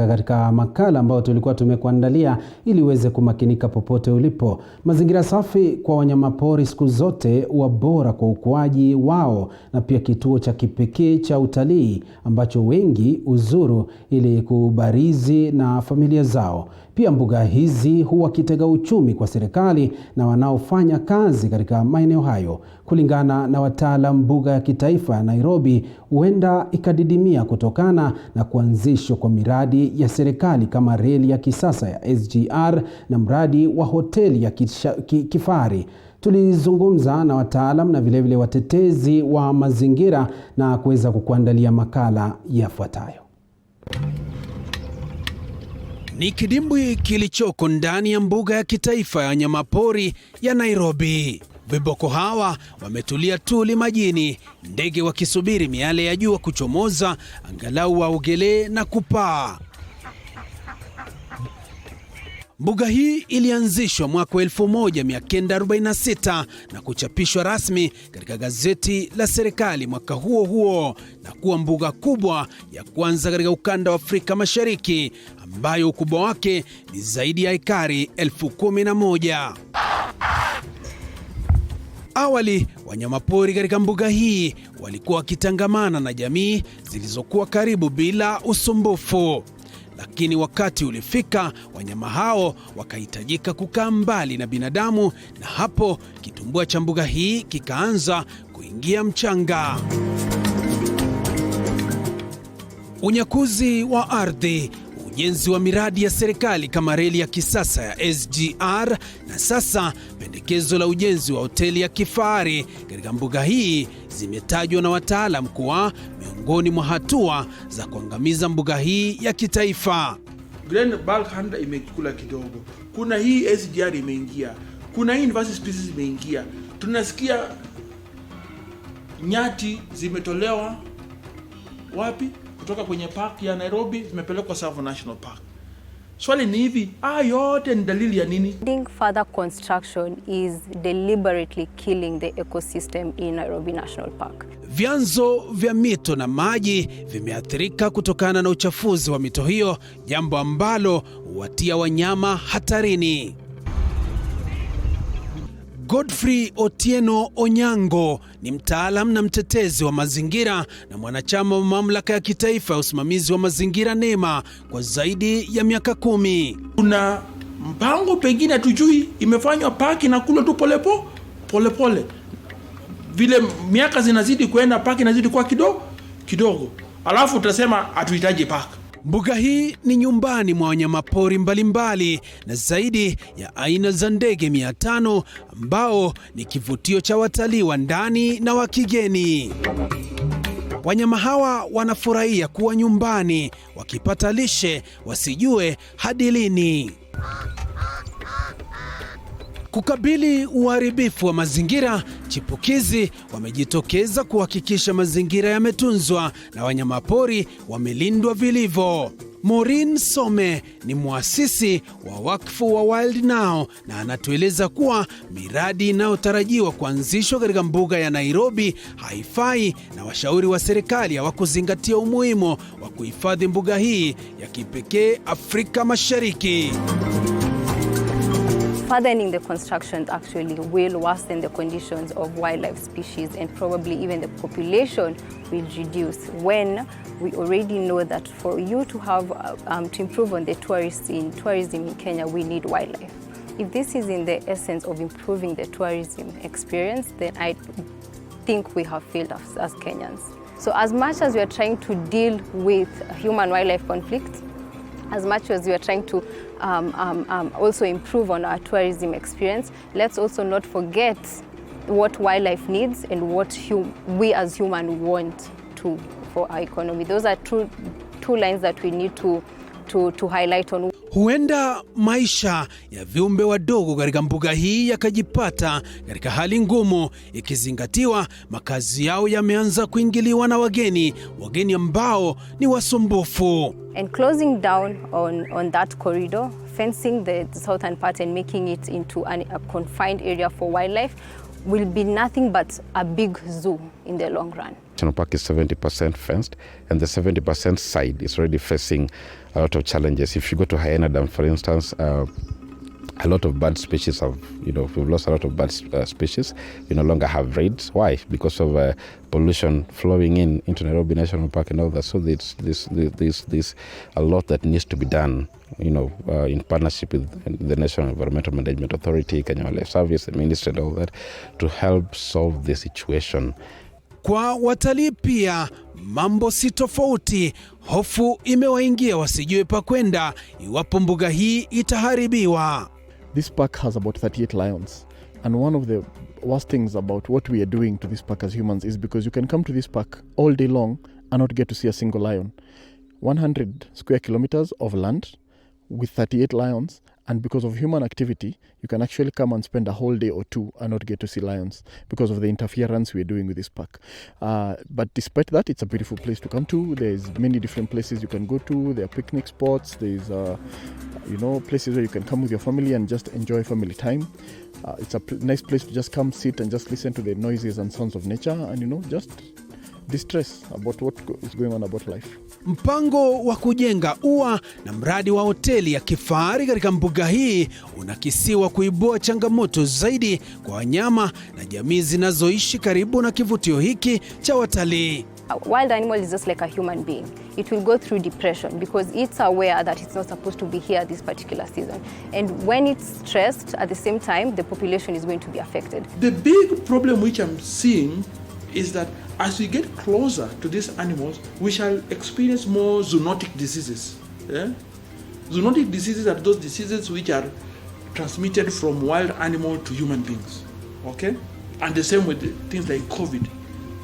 Katika makala ambayo tulikuwa tumekuandalia ili uweze kumakinika popote ulipo. Mazingira safi kwa wanyamapori siku zote huwa bora kwa ukuaji wao, na pia kituo cha kipekee cha utalii ambacho wengi uzuru ili kubarizi na familia zao. Pia mbuga hizi huwa kitega uchumi kwa serikali na wanaofanya kazi katika maeneo hayo. Kulingana na wataalam, mbuga ya kitaifa ya Nairobi huenda ikadidimia kutokana na kuanzishwa kwa miradi ya serikali kama reli ya kisasa ya SGR na mradi wa hoteli ya kifahari. Tulizungumza na wataalam na vilevile watetezi wa mazingira na kuweza kukuandalia makala yafuatayo. Ni kidimbwi kilichoko ndani ya mbuga ya kitaifa ya wanyamapori ya Nairobi. Viboko hawa wametulia tuli majini, ndege wakisubiri miale ya jua kuchomoza angalau waogelee na kupaa. Mbuga hii ilianzishwa mwaka 1946 na kuchapishwa rasmi katika gazeti la serikali mwaka huo huo, na kuwa mbuga kubwa ya kwanza katika ukanda wa Afrika Mashariki ambayo ukubwa wake ni zaidi ya ekari 11,000. Awali wanyamapori katika mbuga hii walikuwa wakitangamana na jamii zilizokuwa karibu bila usumbufu. Lakini wakati ulifika wanyama hao wakahitajika kukaa mbali na binadamu, na hapo kitumbua cha mbuga hii kikaanza kuingia mchanga. Unyakuzi wa ardhi, ujenzi wa miradi ya serikali kama reli ya kisasa ya SGR, na sasa pendekezo la ujenzi wa hoteli ya kifahari katika mbuga hii zimetajwa na wataalam kuwa miongoni mwa hatua za kuangamiza mbuga hii ya kitaifa. Grand bulk hunter imekula kidogo. Kuna hii SGR imeingia. Kuna hii invasive species imeingia. Tunasikia nyati zimetolewa wapi? Kutoka kwenye park ya Nairobi zimepelekwa Tsavo National Park. Swali ni hivi, yote ni dalili ya nini? Further construction is deliberately killing the ecosystem in Nairobi National Park. Vyanzo vya mito na maji vimeathirika kutokana na uchafuzi wa mito hiyo, jambo ambalo huwatia wanyama hatarini. Godfrey Otieno Onyango ni mtaalam na mtetezi wa mazingira na mwanachama wa mamlaka ya kitaifa ya usimamizi wa mazingira NEMA kwa zaidi ya miaka 10. Kuna mpango pengine hatujui, imefanywa parki na kula tu pole. Vile miaka zinazidi kwenda parki inazidi kwa kidogo. Alafu utasema hatuhitaji park. Mbuga hii ni nyumbani mwa wanyamapori mbalimbali na zaidi ya aina za ndege 500 ambao ni kivutio cha watalii wa ndani na wa kigeni. Wanyama hawa wanafurahia kuwa nyumbani, wakipata lishe wasijue hadi lini. Kukabili uharibifu wa mazingira, chipukizi wamejitokeza kuhakikisha mazingira yametunzwa na wanyamapori wamelindwa vilivyo. Maureen Some ni muasisi wa wakfu wa Wild Now na anatueleza kuwa miradi inayotarajiwa kuanzishwa katika mbuga ya Nairobi haifai, na washauri wa serikali hawakuzingatia umuhimu wa kuhifadhi mbuga hii ya kipekee Afrika Mashariki. Furthering the construction actually will worsen the conditions of wildlife species, and probably even the population will reduce, when we already know that for you to have to improve on the tourism in Kenya, we need wildlife. If this is in the essence of improving the tourism experience, then I think we have failed as Kenyans. So as much as we are trying to deal with human-wildlife conflict, as much as we are trying to also improve on our tourism experience, let's also not forget what wildlife needs and what we as humans want for our economy. Those are two lines that we need to highlight on. Huenda maisha ya viumbe wadogo katika mbuga hii yakajipata katika hali ngumu, ikizingatiwa makazi yao yameanza kuingiliwa na wageni ambao ni wasumbufu. And closing down on that corridor, fencing the southern part and making it into a confined area for wildlife will be nothing but a big zoo in the long run. National Park is 70% fenced, and the 70% side is already facing a lot of challenges. If you go to Hyena Dam, for instance, a lot of bird species have, we've lost a lot of bird species. We no longer have raids. Why? Because of pollution flowing into Nairobi National Park and all that. So there's a lot that needs to be done, in partnership with the National Environmental Management Authority, Kenya Wildlife Service, the ministry and all that, to help solve the situation. Kwa watalii pia mambo si tofauti. Hofu imewaingia wasijue pa kwenda iwapo mbuga hii itaharibiwa. This park has about 38 lions, and one of the worst things about what we are doing to this park as humans is because you can come to this park all day long and not get to see a single lion. 100 square kilometers of land with 38 lions, and because of human activity, you can actually come and spend a whole day or two and not get to see lions because of the interference we're doing with this park. But despite that, it's a beautiful place to come to. There's many different places you can go to. There are picnic spots. There's, places where you can come with your family and just enjoy family time. It's a nice place to just come, sit and just listen to the noises and sounds of nature and, just distress about what is going on about life. Mpango wa kujenga ua na mradi wa hoteli ya kifahari katika mbuga hii unakisiwa kuibua changamoto zaidi kwa wanyama na jamii zinazoishi karibu na kivutio hiki cha watalii. A wild animal is just like a human being. It will go through depression because it's aware that it's not supposed to be here this particular season. And when it's stressed, at the same time, the population is going to be affected. The big problem which I'm seeing is that as we get closer to these animals, we shall experience more zoonotic diseases. Yeah? Zoonotic diseases are those diseases which are transmitted from wild animal to human beings. Okay? And the same with things like COVID,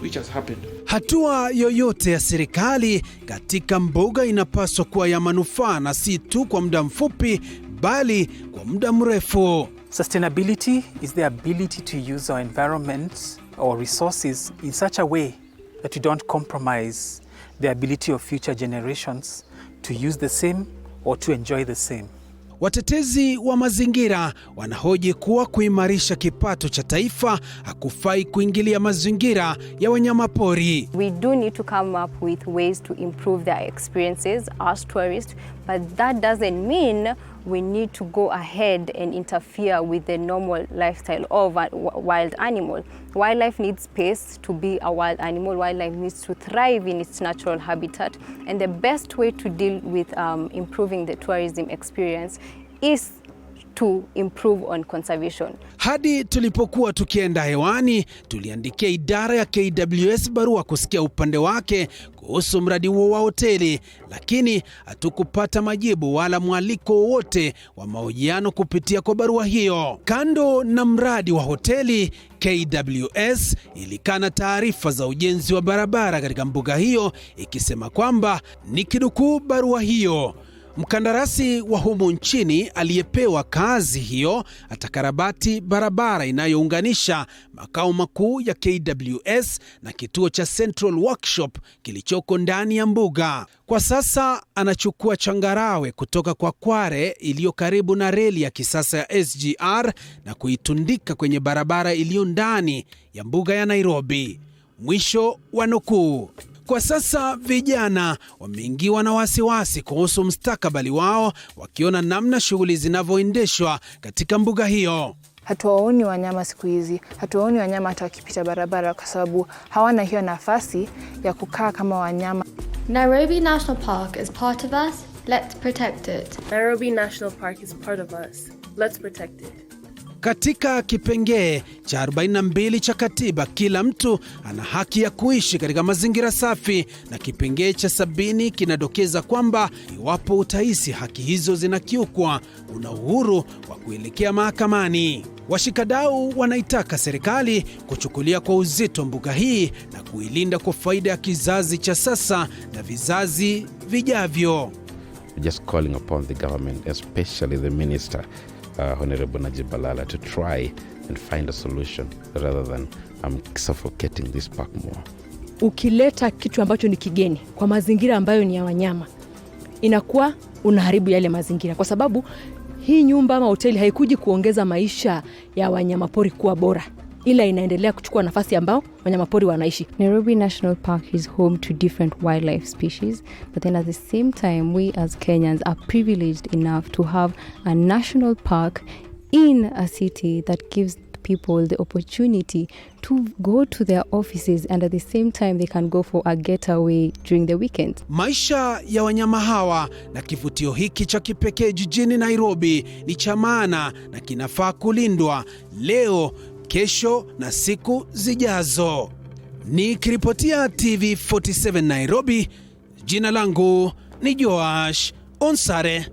which has happened. Hatua yoyote ya serikali katika mbuga inapaswa kuwa ya manufaa na si tu kwa muda mfupi bali kwa muda mrefu. Sustainability is the ability to use our environment or resources in such a way that we don't compromise the ability of future generations to use the same or to enjoy the same. Watetezi wa mazingira wanahoji kuwa kuimarisha kipato cha taifa hakufai kuingilia mazingira ya wanyamapori. We do need to come up with ways to improve their experiences as tourists, but that doesn't mean we need to go ahead and interfere with the normal lifestyle of a wild animal. Wildlife needs space to be a wild animal. Wildlife needs to thrive in its natural habitat. And the best way to deal with improving the tourism experience is to improve on conservation. Hadi tulipokuwa tukienda hewani, tuliandikia idara ya KWS barua kusikia upande wake kuhusu mradi huo wa hoteli, lakini hatukupata majibu wala mwaliko wowote wa mahojiano kupitia kwa barua hiyo. Kando na mradi wa hoteli, KWS ilikana taarifa za ujenzi wa barabara katika mbuga hiyo, ikisema kwamba nikidukuu barua hiyo, mkandarasi wa humu nchini aliyepewa kazi hiyo atakarabati barabara inayounganisha makao makuu ya KWS na kituo cha Central Workshop kilichoko ndani ya mbuga. Kwa sasa anachukua changarawe kutoka kwa kware iliyo karibu na reli ya kisasa ya SGR na kuitundika kwenye barabara iliyo ndani ya mbuga ya Nairobi. Mwisho wa nukuu. Kwa sasa vijana wameingiwa na wasiwasi kuhusu mustakabali wao, wakiona namna shughuli zinavyoendeshwa katika mbuga hiyo. Hatuwaoni wanyama siku hizi, hatuwaoni wanyama hata wakipita barabara kwa sababu hawana hiyo nafasi ya kukaa kama wanyama. Nairobi National Park is part of us. Let's protect it. Nairobi National Park is part of us. Let's protect it. Katika kipengee cha 42 cha katiba, kila mtu ana haki ya kuishi katika mazingira safi, na kipengee cha 70 kinadokeza kwamba iwapo utahisi haki hizo zinakiukwa, una uhuru wa kuelekea mahakamani. Washikadau wanaitaka serikali kuchukulia kwa uzito mbuga hii na kuilinda kwa faida ya kizazi cha sasa na vizazi vijavyo. Just calling upon the government, especially the minister, Honorable Najib Balala, to try and find a solution rather than suffocating this park more. Ukileta kitu ambacho ni kigeni kwa mazingira ambayo ni ya wanyama, inakuwa unaharibu yale mazingira, kwa sababu hii nyumba ama hoteli haikuji kuongeza maisha ya wanyamapori kuwa bora. ila inaendelea kuchukua nafasi ambao wanyamapori wanaishi. Nairobi National Park is home to different wildlife species, but then at the same time we as Kenyans are privileged enough to have a national park in a city that gives people the opportunity to go to their offices, and at the same time they can go for a getaway during the weekend. Maisha ya wanyama hawa na kivutio hiki cha kipekee jijini Nairobi ni cha maana na kinafaa kulindwa leo, kesho na siku zijazo. Nikiripotia TV 47 Nairobi, jina langu ni Joash Onsare.